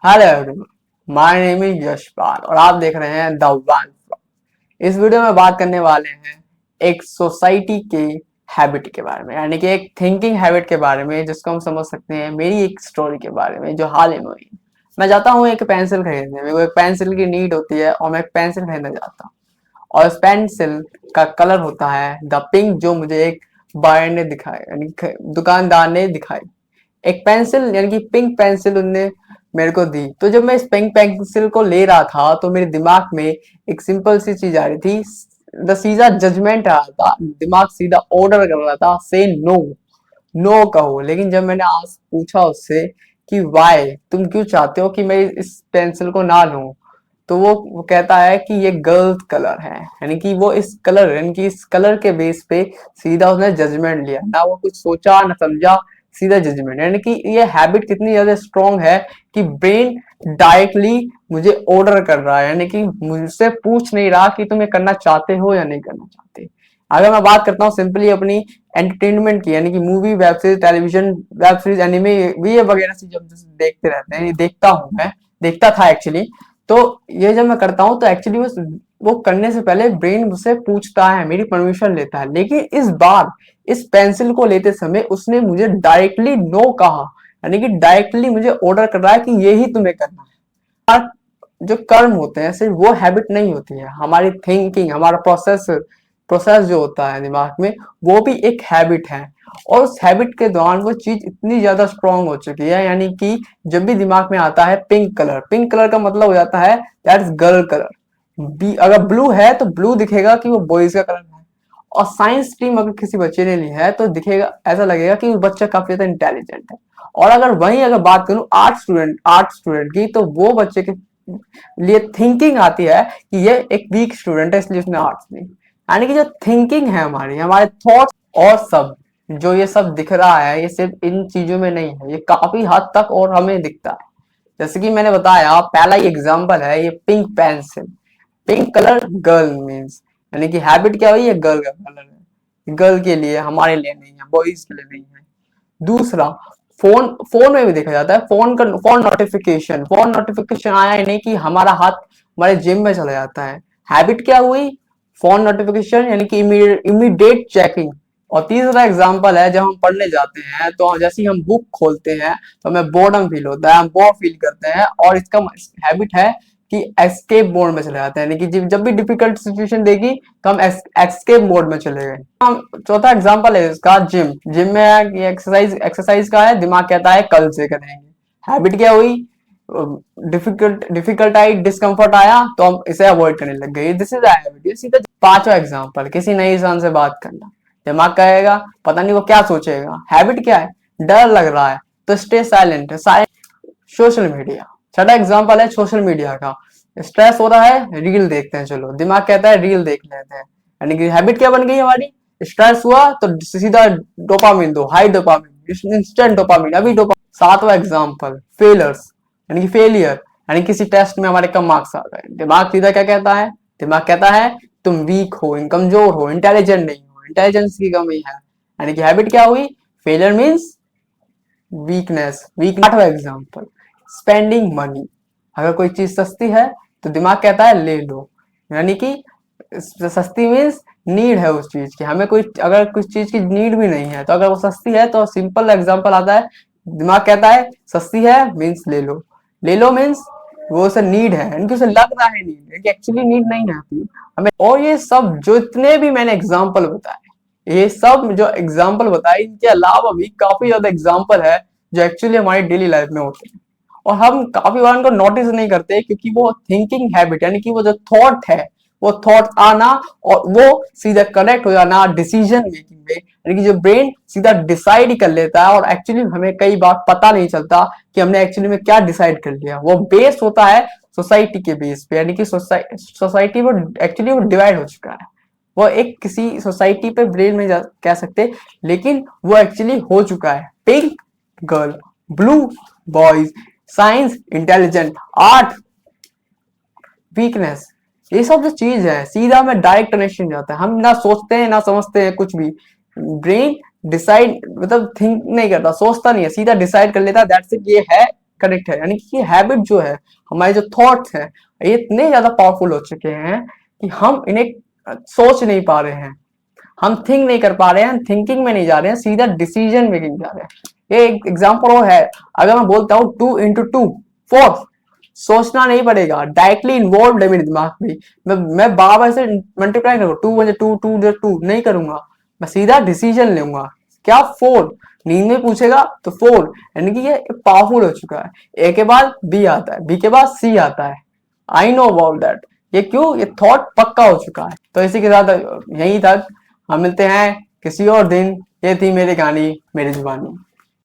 Hello everyone, my name is Yashpal और आप देख रहे हैं द वन। इस वीडियो में बात करने वाले हैं एक सोसाइटी के हैबिट के बारे में, यानी कि एक थिंकिंग हैबिट के बारे में, जिसको हम समझ सकते हैं मेरी एक स्टोरी के बारे में जो हाल ही में हुई। मैं जाता हूँ एक पेंसिल खरीदने, मेरे को एक पेंसिल की नीड होती है और मैं एक पेंसिल खरीदने जाता हूँ। और उस पेंसिल का कलर होता है द पिंक, जो मुझे एक बायर ने दिखाया, यानी दुकानदार ने दिखाई। एक पेंसिल यानी कि पिंक पेंसिल उनने मेरे को दी। तो जब मैं इस पिंक पेंसिल को ले रहा था तो मेरे दिमाग में एक सिंपल सी चीज आ रही थी, सीधा जजमेंट आ रहा था, दिमाग सीधा ऑर्डर कर रहा था, से नो, नो कहो। लेकिन जब मैंने आज पूछा उससे कि वाई, तुम क्यों चाहते हो कि मैं इस पेंसिल को ना लूं, तो वो कहता है कि ये गर्ल्स कलर है, यानी कि वो इस कलर, यानी कि इस कलर के बेस पे सीधा उसने जजमेंट लिया, ना वो कुछ सोचा ना समझा, सीधा जजमेंट। यानी कि ये हैबिट कितनी ज्यादा स्ट्रांग है कि ब्रेन डायरेक्टली मुझे ऑर्डर कर रहा है, यानी कि मुझसे पूछ नहीं रहा कि तुम ये करना चाहते हो या नहीं करना चाहते। अगर मैं बात करता हूँ सिंपली अपनी एंटरटेनमेंट की, यानी कि movie, web series, television, web series, anime, ये वगैरह चीज जब देखते रहते हैं, ये देखता हूँ मैं, देखता था एक्चुअली। तो ये जब मैं करता हूँ तो एक्चुअली वो करने से पहले ब्रेन मुझसे पूछता है, मेरी परमिशन लेता है। लेकिन इस बार इस पेंसिल को लेते समय उसने मुझे डायरेक्टली नो कहा, यानी कि डायरेक्टली मुझे ऑर्डर कर रहा है कि ये ही तुम्हें करना है। और जो कर्म होते हैं सिर्फ वो हैबिट नहीं होती है, हमारी थिंकिंग, हमारा प्रोसेस, प्रोसेस जो होता है दिमाग में, वो भी एक हैबिट है। और उस हैबिट के दौरान वो चीज इतनी ज्यादा स्ट्रांग हो चुकी है, यानी कि जब भी दिमाग में आता है पिंक कलर, पिंक कलर का मतलब हो जाता है that is girl colour. B अगर ब्लू है तो ब्लू दिखेगा कि वो बॉयज का कलर है। और साइंस स्ट्रीम अगर किसी बच्चे ने ली है तो दिखेगा, ऐसा लगेगा कि वो बच्चा काफी ज्यादा इंटेलिजेंट है। और अगर वहीं अगर बात करूं आर्ट स्टूडेंट की, तो वो बच्चे के लिए थिंकिंग आती है कि ये एक वीक स्टूडेंट है, इसलिए उसने आर्ट्स ली। यानी कि जो थिंकिंग है हमारी, हमारे थॉट्स और सब, जो ये सब दिख रहा है, ये सिर्फ इन चीजों में नहीं है, ये काफी हद तक और हमें दिखता है। जैसे कि मैंने बताया, पहला ही एग्जांपल है ये pink pencil. Pink colour girl means, यानी कि हैबिट क्या हुई, ये गर्ल का कलर है, गर्ल के लिए, हमारे लिए नहीं है, बॉयज के लिए नहीं है। दूसरा, फोन, फोन में भी देखा जाता है, फोन नोटिफिकेशन आया ही नहीं कि हमारा हाथ हमारे जिम में चला जाता है। हैबिट क्या हुई, फोन नोटिफिकेशन, यानी कि इमीडिएट चेकिंग। और तीसरा एग्जांपल है, जब हम पढ़ने जाते हैं तो जैसे ही हम बुक खोलते हैं तो हमें बोर्डम फील होता है, हम बोर फील करते हैं, और इसका हैबिट है कि एस्केप मोड में चले जाते हैं, यानी कि जब भी डिफिकल्ट सिचुएशन देगी तो हम एस्केप मोड में चले गए। हम चौथा एग्जांपल है इसका, जिम। जिम में एक्सरसाइज का है, दिमाग कहता है कल से करेंगे। हैबिट क्या हुई, डिफिकल्ट आई, डिस्कम्फर्ट आया तो हम इसे अवॉइड करने लग गए। This is habit. सीधा पांचवा एग्जांपल, किसी नए इंसान से बात करना, दिमाग कहेगा पता नहीं वो क्या सोचेगा। हैबिट क्या है, डर लग रहा है तो स्टे साइलेंट। सोशल मीडिया, छठा एग्जांपल है सोशल मीडिया का। स्ट्रेस हो रहा है, रील देखते हैं, चलो, दिमाग कहता है रील देख लेते हैं। यानी कि हैबिट क्या बन गई हमारी, स्ट्रेस हुआ तो सीधा डोपामिन दो, हाई डोपामिन, इंस्टेंट डोपामिन, अभी डोपामिन। सातवां एग्जांपल, फेलर्स, यानी कि फेलियर, यानी किसी टेस्ट में हमारे कम मार्क्स आ गए, दिमाग सीधा क्या कहता है, दिमाग कहता है तुम वीक हो, कमजोर हो, इंटेलिजेंट नहीं हो, इंटेलिजेंस की कमी है। यानी कि हैबिट क्या हुई, फेलियर मीन्स वीकनेस, वीक। आठवां एग्जांपल, स्पेंडिंग मनी, अगर कोई चीज सस्ती है तो दिमाग कहता है ले लो, यानी कि सस्ती मीन्स नीड है उस चीज की, हमें कोई, अगर कुछ चीज की नीड भी नहीं है तो अगर वो सस्ती है तो सिंपल एग्जांपल आता है, दिमाग कहता है सस्ती है मीन्स ले लो, ले लो मीन्स वो उसे नीड है, यानी कि उसे लग रहा है नीड, एक्चुअली नीड नहीं है हमें। और ये सब जो इतने भी मैंने एग्जांपल बताए, ये सब जो एग्जाम्पल बताए, इनके अलावा भी काफी ज्यादा एग्जाम्पल है जो एक्चुअली हमारी डेली लाइफ में होते हैं, और हम काफी बार उनको नोटिस नहीं करते, क्योंकि वो थिंकिंग हैबिट, यानी कि वो जो थॉट है, वो थॉट आना और वो सीधा कनेक्ट हो जाना डिसीजन मेकिंग में, यानी कि जो ब्रेन सीधा डिसाइड ही कर लेता है, और एक्चुअली हमें कई बार पता नहीं चलता कि हमने एक्चुअली में क्या डिसाइड कर लिया। वो बेस होता है सोसाइटी के बेस पे, यानी कि सोसाइटी वो एक्चुअली वो डिवाइड हो चुका है, वो एक किसी सोसाइटी पे ब्रेन में कह सकते, लेकिन वो एक्चुअली हो चुका है। Pink girl, blue boys, science intelligent, art weakness, ये सब जो चीज है सीधा में डायरेक्ट कनेक्शन जाता है, हम ना सोचते हैं ना समझते हैं कुछ भी, ब्रेन डिसाइड मतलब थिंक नहीं करता, सोचता नहीं है, सीधा डिसाइड कर लेता है दैट्स इट, ये है करेक्ट है। यानी कि ये हैबिट जो है, हमारे जो थॉट्स हैं, ये इतने ज्यादा पावरफुल हो चुके हैं कि हम इन्हें सोच नहीं पा रहे हैं, हम थिंक नहीं कर पा रहे हैं, थिंकिंग में नहीं जा रहे हैं, सीधा डिसीजन मेकिंग जा रहे हैं। ये एक एग्जांपल वो है, अगर मैं बोलता हूँ 2 into 2 4, सोचना नहीं पड़ेगा, डायरेक्टली इन्वॉल्व है मेरे दिमाग में। मैं बार बार से मल्टीप्लाई करूँ, 2 1 2 2 2 नहीं करूंगा, मैं सीधा डिसीजन लूंगा। क्या 4, नींद में पूछेगा तो 4, यानी कि ये पावरफुल हो चुका है। ए के बाद बी आता है, बी के बाद सी आता है। I know about that. ये क्यों? ये थॉट पक्का हो चुका है। तो इसी के साथ यहीं तक, हम मिलते हैं किसी और दिन। ये थी मेरी कहानी, मेरी जुबानी।